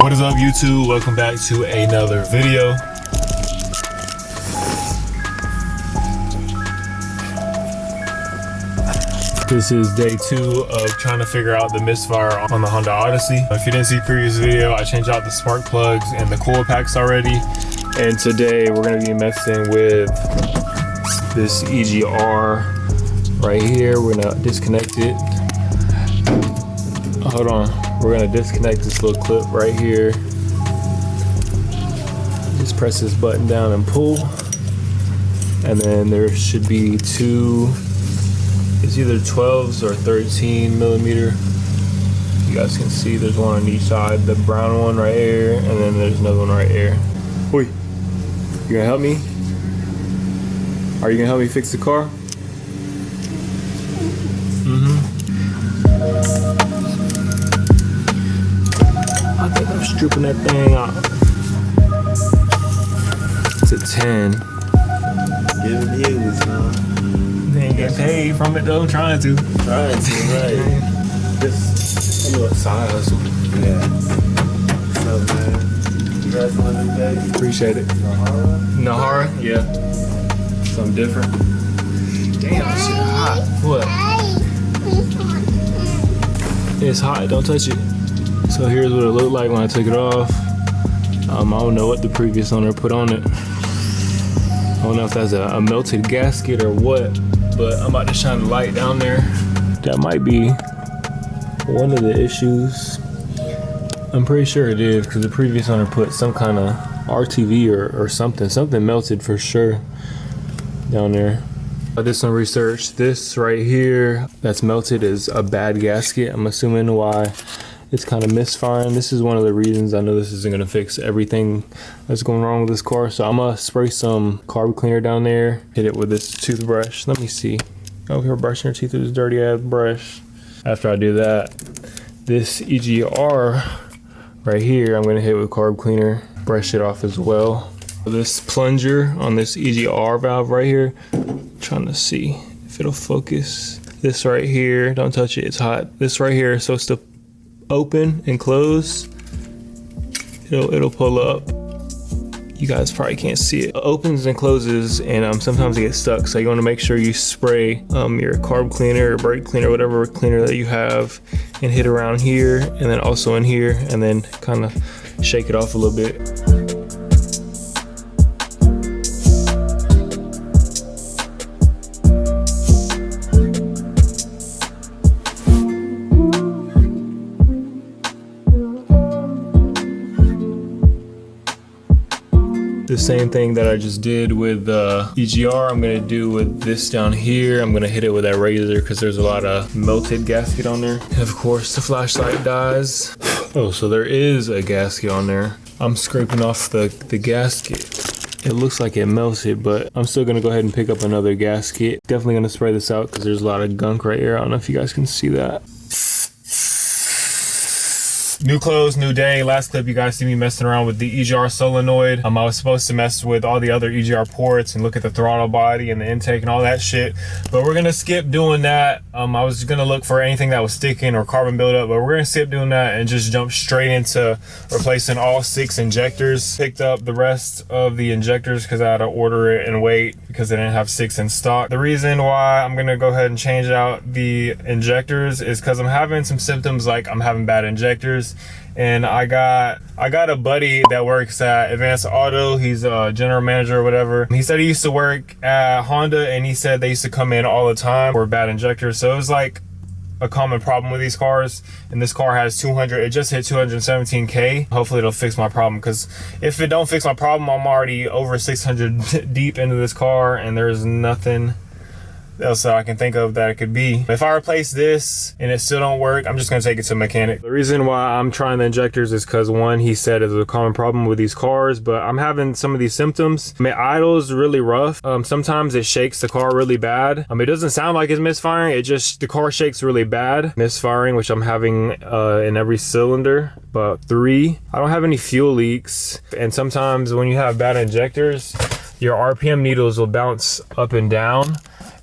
What is up, YouTube? Welcome back to another video. This is day 2 of trying to figure out the misfire on the Honda Odyssey. If you didn't see the previous video, I changed out the spark plugs and the coil packs already. And today we're gonna be messing with this EGR right here. We're gonna disconnect it. Hold on. We're gonna disconnect this little clip right here. Just press this button down and pull. And then there should be two, it's either 12s or 13 millimeter. You guys can see there's one on each side. The brown one right here, and then there's another one right here. Oi, you gonna help me? Are you gonna help me fix the car? I think I'm stripping that thing off. It's a 10. Give views, man. They ain't getting paid from it though, I'm trying to. Right. Just a little side hustle. Yeah. What's up, man? You guys want to day? Appreciate it. Nahara? Yeah. Something different. Damn, this shit hot. What? It's hot, don't touch it. So here's what it looked like when I took it off. I don't know what the previous owner put on it. I don't know if that's a melted gasket or what, but I'm about to shine the light down there. That might be one of the issues. I'm pretty sure it is, because the previous owner put some kind of RTV or something melted for sure down there. I did some research. This right here that's melted is a bad gasket. I'm assuming why it's kind of misfiring. This is one of the reasons. I know this isn't gonna fix everything that's going wrong with this car. So I'm gonna spray some carb cleaner down there, hit it with this toothbrush. Let me see. Oh, you're brushing your teeth with this dirty ass brush. After I do that, this EGR right here, I'm gonna hit with carb cleaner, brush it off as well. This plunger on this EGR valve right here, I'm trying to see if it'll focus. This right here, don't touch it, it's hot. This right here is supposed to open and close. It'll pull up. You guys probably can't see it. It opens and closes, and sometimes it gets stuck. So you want to make sure you spray your carb cleaner or brake cleaner, whatever cleaner that you have, and hit around here, and then also in here, and then kind of shake it off a little bit. The same thing that I just did with the EGR, I'm gonna do with this down here. I'm gonna hit it with that razor because there's a lot of melted gasket on there. And of course, the flashlight dies. Oh, so there is a gasket on there. I'm scraping off the gasket. It looks like it melted, but I'm still gonna go ahead and pick up another gasket. Definitely gonna spray this out because there's a lot of gunk right here. I don't know if you guys can see that. New clothes, new day. Last clip, you guys see me messing around with the EGR solenoid. I was supposed to mess with all the other EGR ports and look at the throttle body and the intake and all that shit, but we're gonna skip doing that. I was gonna look for anything that was sticking or carbon buildup, but we're gonna skip doing that and just jump straight into replacing all 6 injectors. Picked up the rest of the injectors because I had to order it and wait because they didn't have 6 in stock. The reason why I'm gonna go ahead and change out the injectors is because I'm having some symptoms like I'm having bad injectors. And I got a buddy that works at Advanced Auto. He's a general manager or whatever. He said he used to work at Honda, and he said they used to come in all the time for bad injectors. So it was like a common problem with these cars. And this car has 200, it just hit 217K. Hopefully it'll fix my problem, because if it don't fix my problem, I'm already over 600 deep into this car, and there's nothing else that I can think of that it could be. If I replace this and it still don't work, I'm just gonna take it to a mechanic. The reason why I'm trying the injectors is because, one, he said it's a common problem with these cars, but I'm having some of these symptoms. I mean, idle is really rough. Sometimes it shakes the car really bad. It doesn't sound like it's misfiring, it just, the car shakes really bad. Misfiring, which I'm having in every cylinder, but 3. I don't have any fuel leaks, and sometimes when you have bad injectors, your RPM needles will bounce up and down.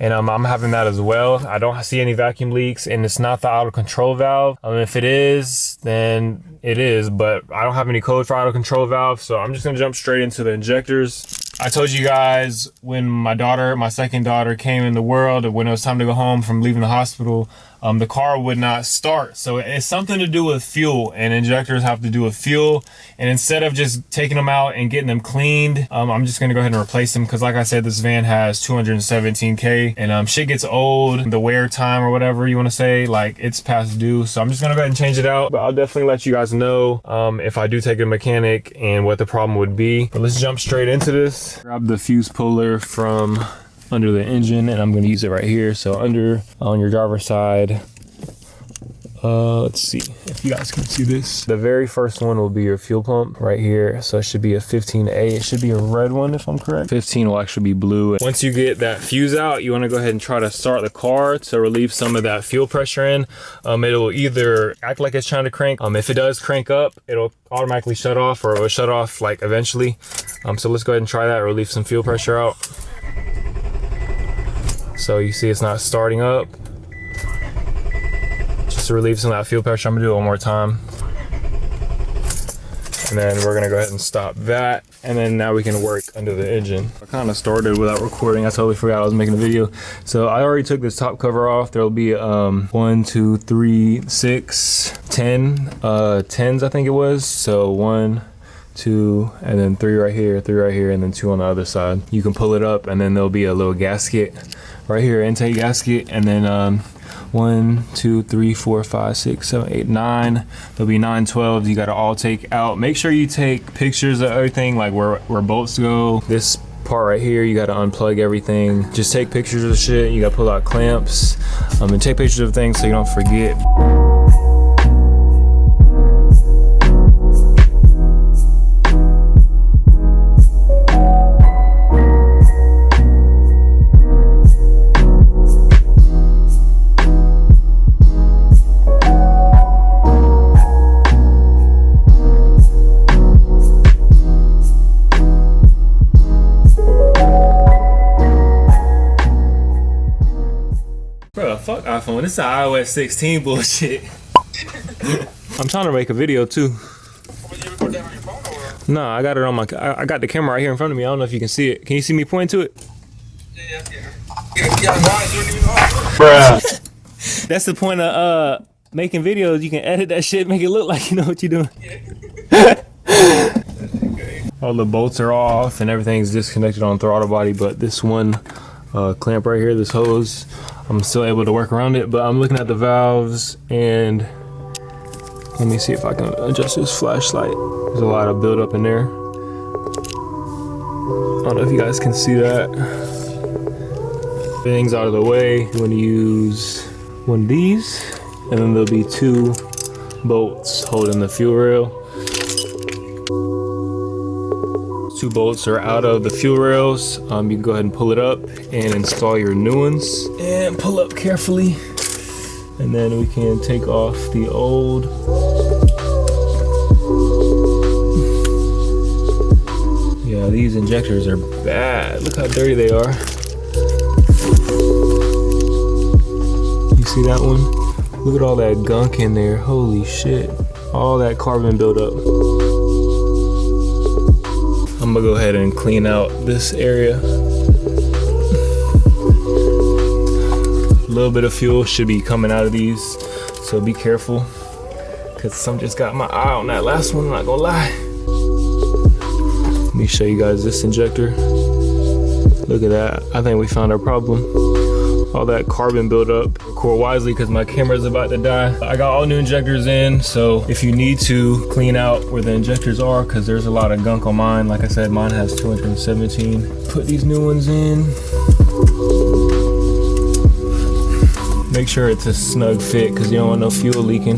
and I'm having that as well. I don't see any vacuum leaks, and it's not the auto control valve. If it is, then it is, but I don't have any code for auto control valve, so I'm just gonna jump straight into the injectors. I told you guys when my second daughter came in the world, when it was time to go home from leaving the hospital, the car would not start. So it's something to do with fuel, and injectors have to do with fuel. And instead of just taking them out and getting them cleaned, I'm just gonna go ahead and replace them. Cause like I said, this van has 217K, and shit gets old, the wear time or whatever you wanna say, like it's past due. So I'm just gonna go ahead and change it out. But I'll definitely let you guys know if I do take a mechanic and what the problem would be. But let's jump straight into this. Grab the fuse puller from under the engine, and I'm going to use it right here. So under on your driver's side, let's see if you guys can see this. The very first one will be your fuel pump right here. So it should be a 15A. It should be a red one if I'm correct. 15 will actually be blue. Once you get that fuse out, you want to go ahead and try to start the car to relieve some of that fuel pressure in. It will either act like it's trying to crank. If it does crank up, it'll automatically shut off, or it will shut off like eventually. So let's go ahead and try that, relieve some fuel pressure out. So you see it's not starting up. Just to relieve some of that fuel pressure, I'm gonna do it one more time. And then we're gonna go ahead and stop that. And then now we can work under the engine. I kind of started without recording. I totally forgot I was making a video. So I already took this top cover off. There'll be 1, 2, 3, 6, 10 10s I think it was. So 1, 2, and then 3 right here, 3 right here, and then 2 on the other side. You can pull it up, and then there'll be a little gasket right here, intake gasket, and then 1, 2, 3, 4, 5, 6, 7, 8, 9. There'll be 9 12s. You gotta all take out. Make sure you take pictures of everything, like where bolts go. This part right here, you gotta unplug everything. Just take pictures of the shit. You gotta pull out clamps, and take pictures of things so you don't forget. Bro, fuck iPhone. This is iOS 16 bullshit. I'm trying to make a video too. You record that on your phone or? No, I got it on my. I got the camera right here in front of me. I don't know if you can see it. Can you see me point to it? Yeah. Why is it even off? Bruh. That's the point of making videos. You can edit that shit, make it look like you know what you're doing. All the bolts are off and everything's disconnected on throttle body, but this one clamp right here, this hose, I'm still able to work around it. But I'm looking at the valves, and let me see if I can adjust this flashlight. There's a lot of buildup in there. I don't know if you guys can see that. Everything's out of the way. You want to use one of these, and then there'll be 2 bolts holding the fuel rail. 2 bolts are out of the fuel rails. You can go ahead and pull it up and install your new ones. And pull up carefully. And then we can take off the old. Yeah, these injectors are bad. Look how dirty they are. You see that one? Look at all that gunk in there. Holy shit. All that carbon buildup. I'm gonna go ahead and clean out this area. A little bit of fuel should be coming out of these, so be careful, because some just got my eye on that last one, I'm not gonna lie. Let me show you guys this injector. Look at that. I think we found our problem. All that carbon buildup. Record wisely because my camera's about to die. I got all new injectors in, so if you need to clean out where the injectors are, because there's a lot of gunk on mine. Like I said, mine has 217. Put these new ones in. Make sure it's a snug fit because you don't want no fuel leaking.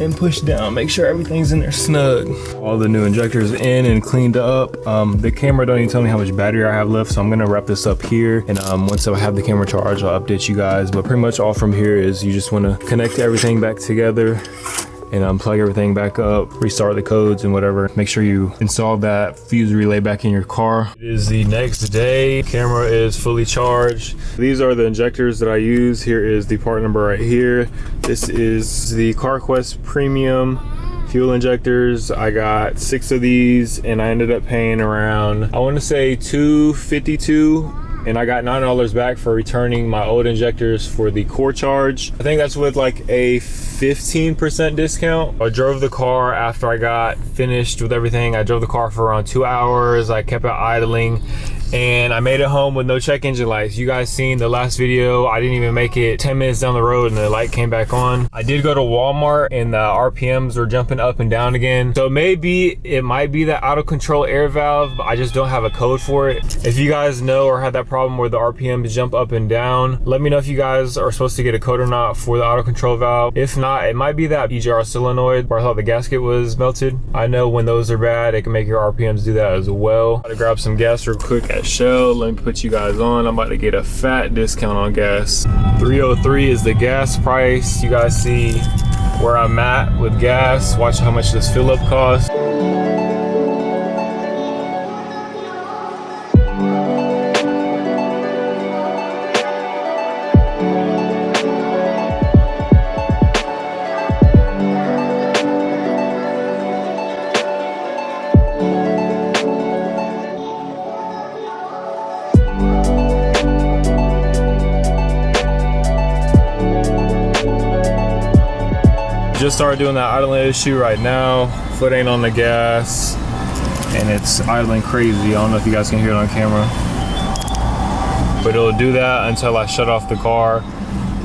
And push down, make sure everything's in there snug. All the new injectors in and cleaned up. The camera don't even tell me how much battery I have left, so I'm gonna wrap this up here. And once I have the camera charged, I'll update you guys. But pretty much all from here is you just wanna connect everything back together and unplug everything back up, restart the codes and whatever. Make sure you install that fuse relay back in your car. It is the next day. Camera is fully charged. These are the injectors that I use. Here is the part number right here. This is the CarQuest Premium fuel injectors. I got 6 of these and I ended up paying around, I want to say $252, and I got $9 back for returning my old injectors for the core charge. I think that's with like a 15% discount. I drove the car after I got finished with everything. I drove the car for around 2 hours. I kept it idling and I made it home with no check engine lights. You guys seen the last video, I didn't even make it 10 minutes down the road and the light came back on. I did go to Walmart and the RPMs were jumping up and down again. So maybe it might be the out of control air valve, but I just don't have a code for it. If you guys know or have that problem where the RPMs jump up and down, let me know if you guys are supposed to get a code or not for the auto control valve. If not, it might be that EGR solenoid where I thought the gasket was melted. I know when those are bad, it can make your RPMs do that as well. I'm gonna grab some gas real quick at Shell. Let me put you guys on. I'm about to get a fat discount on gas. $3.03 is the gas price. You guys see where I'm at with gas. Watch how much this fill up costs. Just started doing that idling issue right now. Foot ain't on the gas and it's idling crazy. I don't know if you guys can hear it on camera, but it'll do that until I shut off the car,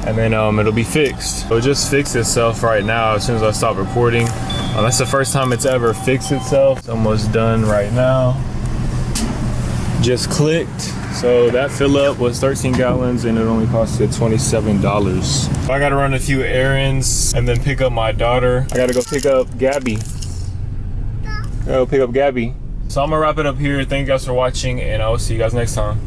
and then it'll be fixed. It'll just fix itself right now as soon as I stop recording. That's the first time it's ever fixed itself. It's almost done right now. Just clicked. So that fill up was 13 gallons and it only costed $27. I gotta run a few errands and then pick up my daughter. I gotta go pick up Gabby. So I'm gonna wrap it up here. Thank you guys for watching and I will see you guys next time.